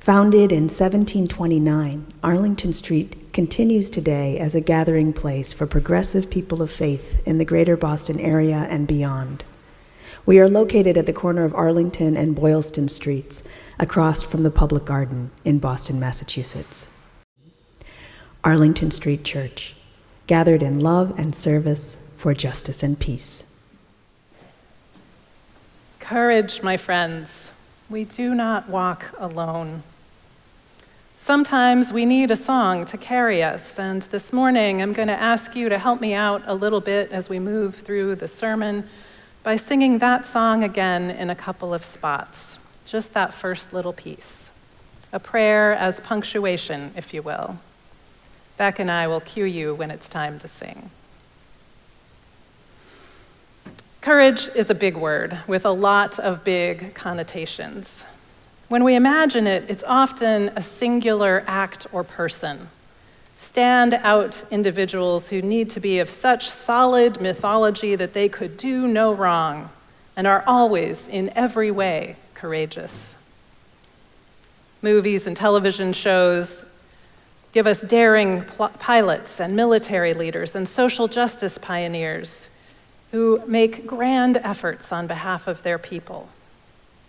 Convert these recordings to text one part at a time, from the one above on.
Founded in 1729, Arlington Street continues today as a gathering place for progressive people of faith in the greater Boston area and beyond. We are located at the corner of Arlington and Boylston Streets, across from the Public Garden in Boston, Massachusetts. Arlington Street Church, gathered in love and service for justice and peace. Courage, my friends. We do not walk alone. Sometimes we need a song to carry us, and this morning I'm going to ask you to help me out a little bit as we move through the sermon by singing that song again in a couple of spots, just that first little piece. A prayer as punctuation, if you will. Beck and I will cue you when it's time to sing. Courage is a big word with a lot of big connotations. When we imagine it, it's often a singular act or person. Stand out individuals who need to be of such solid mythology that they could do no wrong and are always, in every way, courageous. Movies and television shows give us daring pilots and military leaders and social justice pioneers who make grand efforts on behalf of their people.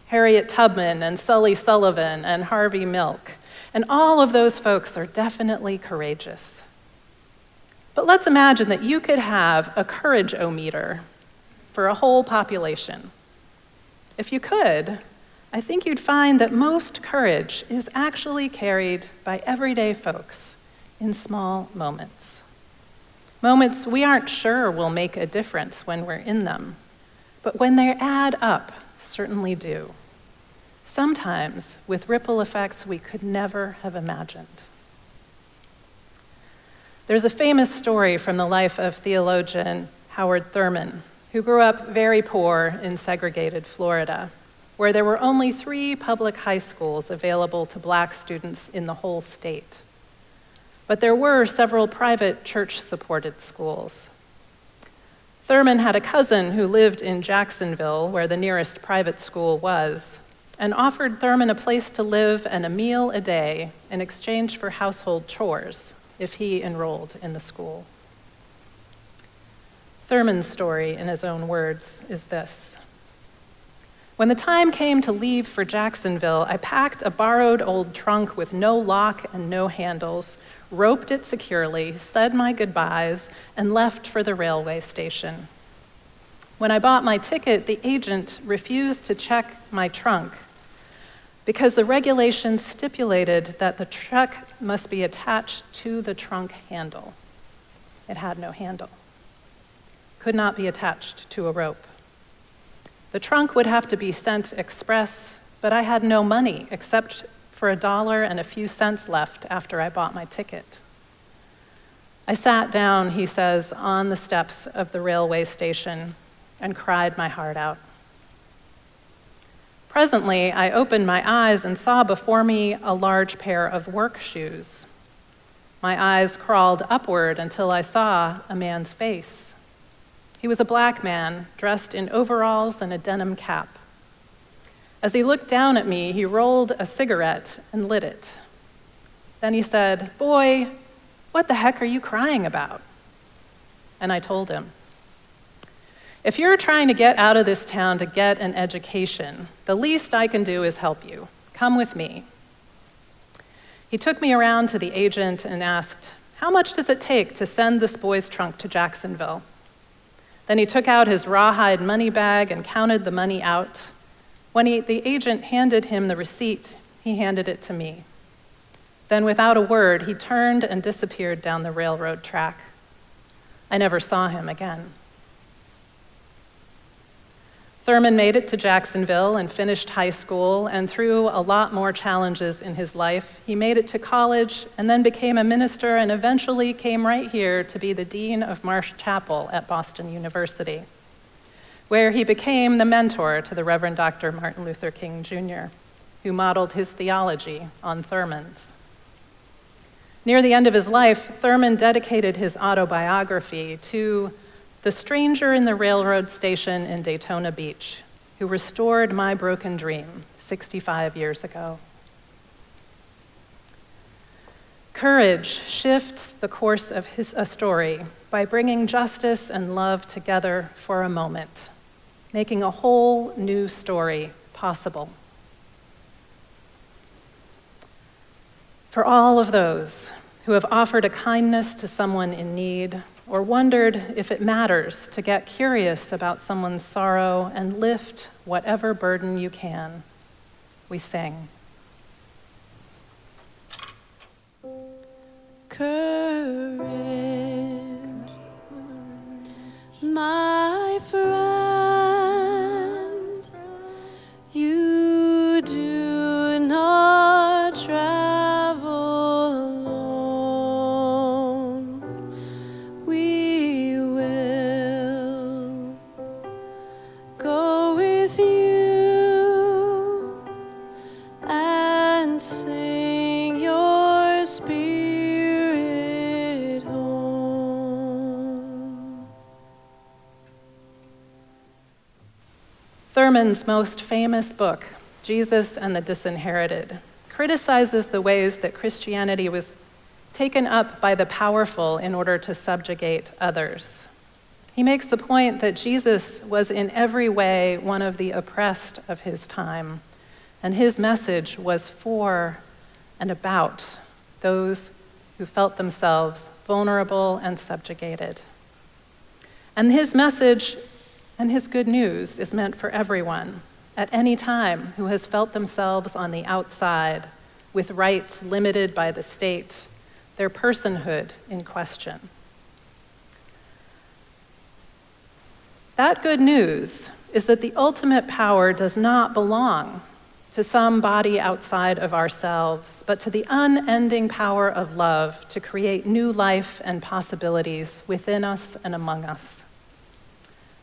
Harriet Tubman and Sully Sullivan and Harvey Milk, and all of those folks are definitely courageous. But let's imagine that you could have a courage-o-meter for a whole population. If you could, I think you'd find that most courage is actually carried by everyday folks in small moments. Moments we aren't sure will make a difference when we're in them, but when they add up, certainly do. Sometimes with ripple effects we could never have imagined. There's a famous story from the life of theologian Howard Thurman, who grew up very poor in segregated Florida, where there were only 3 public high schools available to Black students in the whole state. But there were several private church-supported schools. Thurman had a cousin who lived in Jacksonville, where the nearest private school was, and offered Thurman a place to live and a meal a day in exchange for household chores if he enrolled in the school. Thurman's story, in his own words, is this. When the time came to leave for Jacksonville, I packed a borrowed old trunk with no lock and no handles, roped it securely, said my goodbyes, and left for the railway station. When I bought my ticket, the agent refused to check my trunk because the regulations stipulated that the truck must be attached to the trunk handle. It had no handle. Could not be attached to a rope. The trunk would have to be sent express, but I had no money except for $1 and a few cents left after I bought my ticket. I sat down, he says, on the steps of the railway station and cried my heart out. Presently, I opened my eyes and saw before me a large pair of work shoes. My eyes crawled upward until I saw a man's face. He was a Black man, dressed in overalls and a denim cap. As he looked down at me, he rolled a cigarette and lit it. Then he said, "Boy, what the heck are you crying about?" And I told him, "If you're trying to get out of this town to get an education, the least I can do is help you. Come with me." He took me around to the agent and asked, "How much does it take to send this boy's trunk to Jacksonville?" Then he took out his rawhide money bag and counted the money out. When the agent handed him the receipt, he handed it to me. Then without a word, he turned and disappeared down the railroad track. I never saw him again. Thurman made it to Jacksonville and finished high school, and through a lot more challenges in his life, he made it to college and then became a minister and eventually came right here to be the dean of Marsh Chapel at Boston University, where he became the mentor to the Reverend Dr. Martin Luther King Jr., who modeled his theology on Thurman's. Near the end of his life, Thurman dedicated his autobiography to the stranger in the railroad station in Daytona Beach, who restored my broken dream 65 years ago. Courage shifts the course of a story by bringing justice and love together for a moment, making a whole new story possible. For all of those who have offered a kindness to someone in need, or wondered if it matters to get curious about someone's sorrow and lift whatever burden you can, we sing. Courage, my friend, you do not travel alone. We will go with you and sing your spirit home. Thurman's most famous book, Jesus and the Disinherited, criticizes the ways that Christianity was taken up by the powerful in order to subjugate others. He makes the point that Jesus was in every way one of the oppressed of his time, and his message was for and about those who felt themselves vulnerable and subjugated. And his message and his good news is meant for everyone, at any time, who has felt themselves on the outside, with rights limited by the state, their personhood in question. That good news is that the ultimate power does not belong to some body outside of ourselves, but to the unending power of love to create new life and possibilities within us and among us.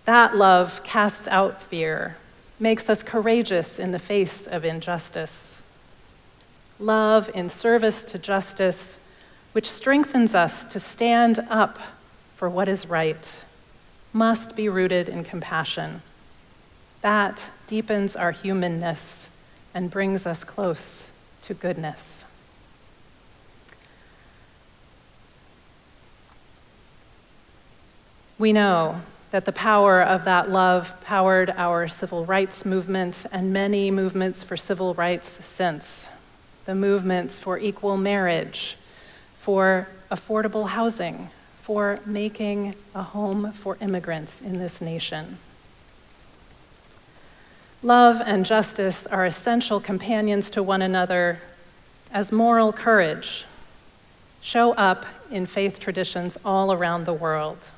That love casts out fear, makes us courageous in the face of injustice. Love in service to justice, which strengthens us to stand up for what is right, must be rooted in compassion. That deepens our humanness and brings us close to goodness. We know that the power of that love powered our civil rights movement and many movements for civil rights since. The movements for equal marriage, for affordable housing, for making a home for immigrants in this nation. Love and justice are essential companions to one another as moral courage show up in faith traditions all around the world.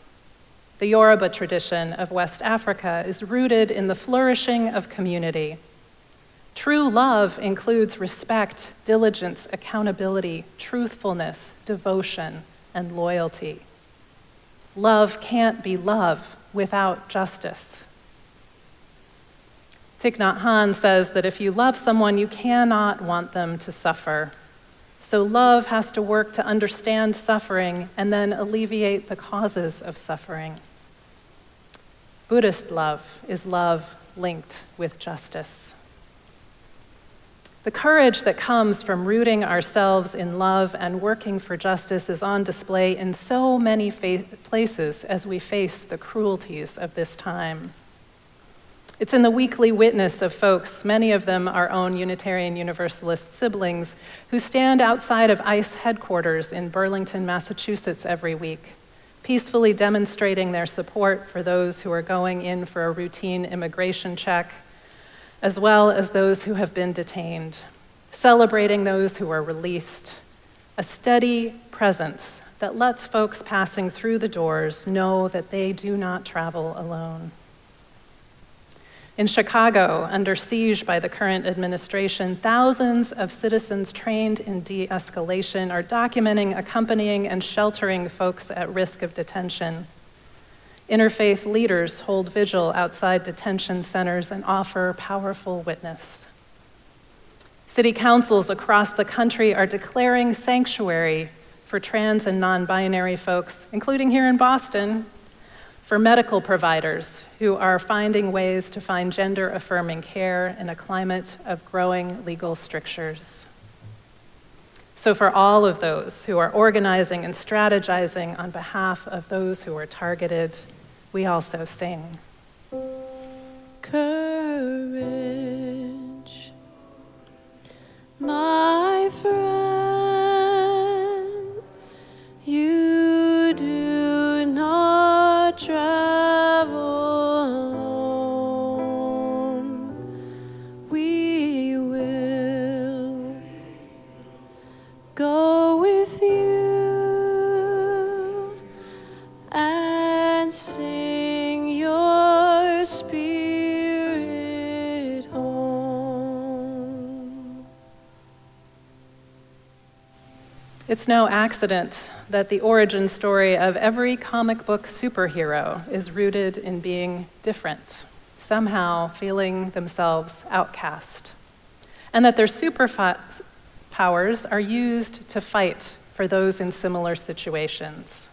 The Yoruba tradition of West Africa is rooted in the flourishing of community. True love includes respect, diligence, accountability, truthfulness, devotion, and loyalty. Love can't be love without justice. Thich Nhat Hanh says that if you love someone, you cannot want them to suffer. So love has to work to understand suffering and then alleviate the causes of suffering. Buddhist love is love linked with justice. The courage that comes from rooting ourselves in love and working for justice is on display in so many places as we face the cruelties of this time. It's in the weekly witness of folks, many of them our own Unitarian Universalist siblings, who stand outside of ICE headquarters in Burlington, Massachusetts every week, peacefully demonstrating their support for those who are going in for a routine immigration check, as well as those who have been detained, celebrating those who are released, a steady presence that lets folks passing through the doors know that they do not travel alone. In Chicago, under siege by the current administration, thousands of citizens trained in de-escalation are documenting, accompanying, and sheltering folks at risk of detention. Interfaith leaders hold vigil outside detention centers and offer powerful witness. City councils across the country are declaring sanctuary for trans and non-binary folks, including here in Boston, for medical providers who are finding ways to find gender-affirming care in a climate of growing legal strictures. So for all of those who are organizing and strategizing on behalf of those who are targeted, we also sing. Courage, my friend, you do not travel alone. We will go with you and sing your spirit home. It's no accident that the origin story of every comic book superhero is rooted in being different, somehow feeling themselves outcast, and that their superpowers are used to fight for those in similar situations.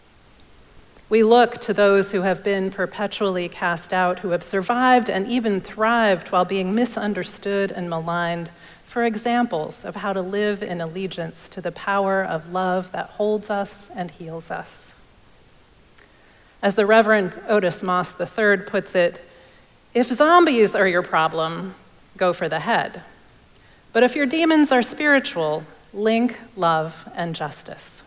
We look to those who have been perpetually cast out, who have survived and even thrived while being misunderstood and maligned, for examples of how to live in allegiance to the power of love that holds us and heals us. As the Reverend Otis Moss III puts it, if zombies are your problem, go for the head. But if your demons are spiritual, link love and justice.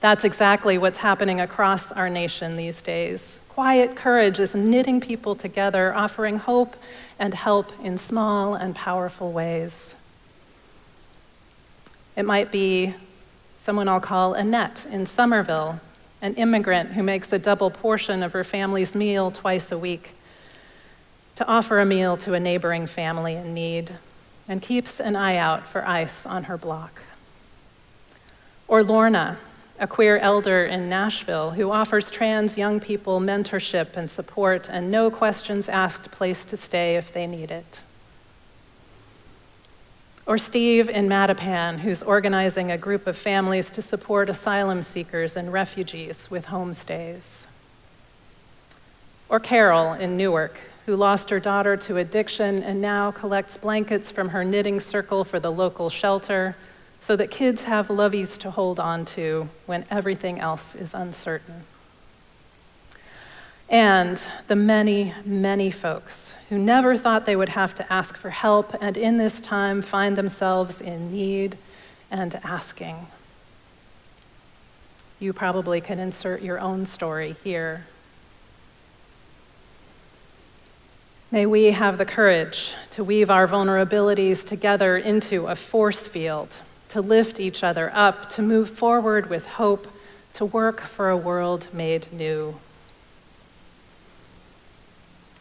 That's exactly what's happening across our nation these days. Quiet courage is knitting people together, offering hope and help in small and powerful ways. It might be someone I'll call Annette in Somerville, an immigrant who makes a double portion of her family's meal twice a week to offer a meal to a neighboring family in need, and keeps an eye out for ice on her block. Or Lorna, a queer elder in Nashville who offers trans young people mentorship and support and no questions asked place to stay if they need it. Or Steve in Mattapan, who's organizing a group of families to support asylum seekers and refugees with homestays. Or Carol in Newark, who lost her daughter to addiction and now collects blankets from her knitting circle for the local shelter so that kids have loveys to hold on to when everything else is uncertain. And the many, many folks who never thought they would have to ask for help and in this time find themselves in need and asking. You probably can insert your own story here. May we have the courage to weave our vulnerabilities together into a force field, to lift each other up, to move forward with hope, to work for a world made new.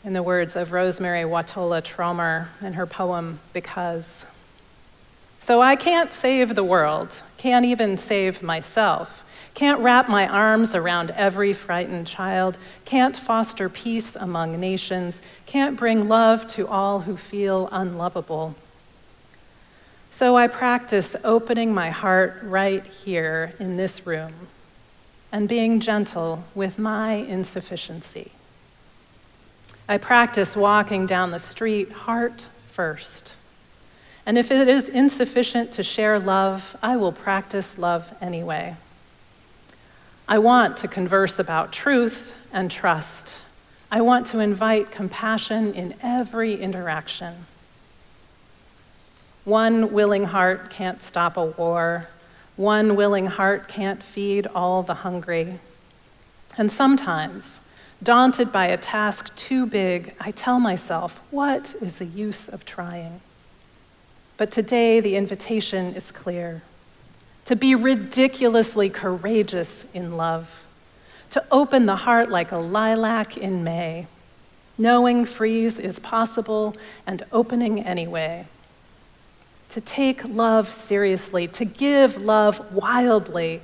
In the words of Rosemary Watola Tromer in her poem, Because. So I can't save the world, can't even save myself, can't wrap my arms around every frightened child, can't foster peace among nations, can't bring love to all who feel unlovable. So I practice opening my heart right here in this room and being gentle with my insufficiency. I practice walking down the street heart first. And if it is insufficient to share love, I will practice love anyway. I want to converse about truth and trust. I want to invite compassion in every interaction. One willing heart can't stop a war. One willing heart can't feed all the hungry. And sometimes, daunted by a task too big, I tell myself, what is the use of trying? But today, the invitation is clear. To be ridiculously courageous in love. To open the heart like a lilac in May. Knowing freeze is possible and opening anyway. To take love seriously, to give love wildly,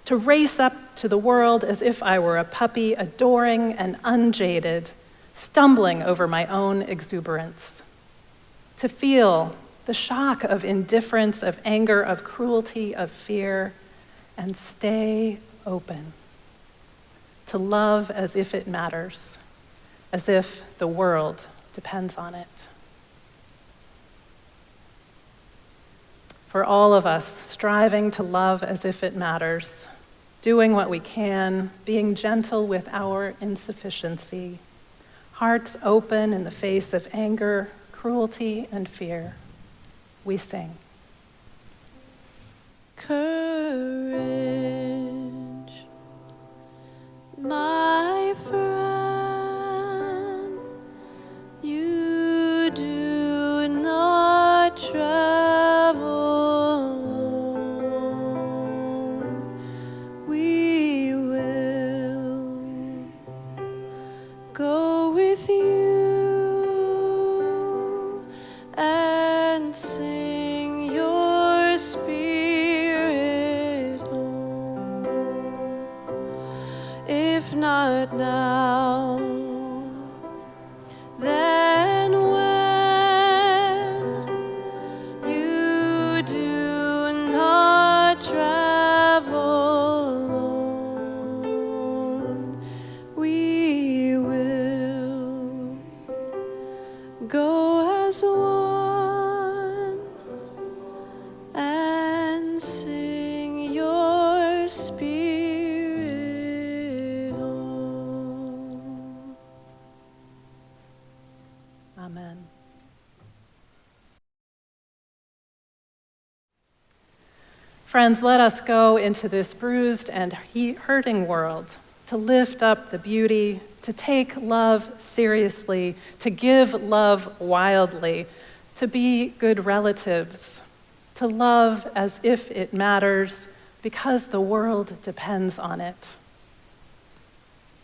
to race up to the world as if I were a puppy, adoring and unjaded, stumbling over my own exuberance. To feel the shock of indifference, of anger, of cruelty, of fear, and stay open. To love as if it matters, as if the world depends on it. for all of us striving to love as if it matters, doing what we can, being gentle with our insufficiency, hearts open in the face of anger, cruelty, and fear. We sing. Courage, my friend, you do not travel alone. We will go with you and sing your spirit home. If not now, then when you do not travel alone, we will go as one and sing your spirit home. Amen. Friends, let us go into this bruised and hurting world to lift up the beauty, to take love seriously, to give love wildly, to be good relatives, to love as if it matters because the world depends on it.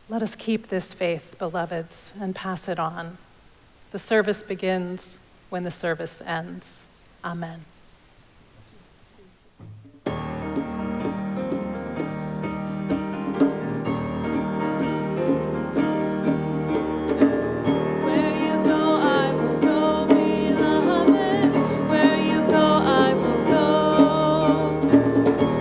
Let us keep this faith, beloveds, and pass it on. The service begins when the service ends. Amen. Where you go, I will go, beloved. Where you go, I will go.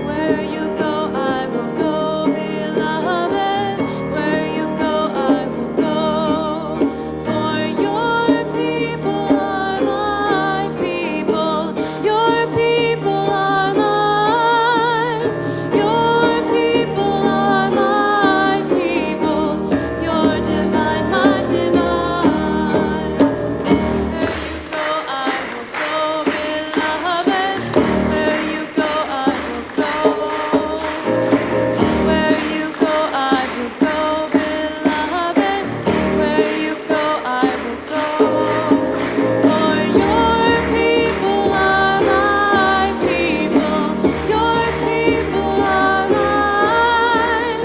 Where you go, I will go, beloved. Where you go, I will go. For your people are my people. Your people are mine. Your people are my people. Your divine, my divine. Where you go, I will go, beloved. Where you go, I will go. Where you go, I will go, beloved. Where you go, I will go. For your people are my people. Your people are mine.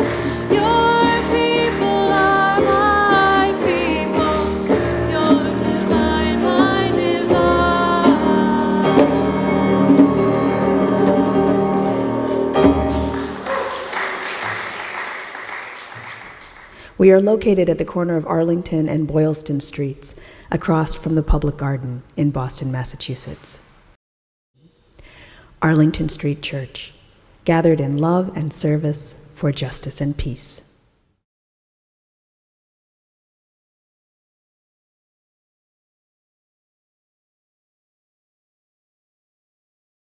Your people are my people. Your divine, my divine. We are located at the corner of Arlington and Boylston Streets, across from the Public Garden in Boston, Massachusetts. Arlington Street Church, gathered in love and service for justice and peace.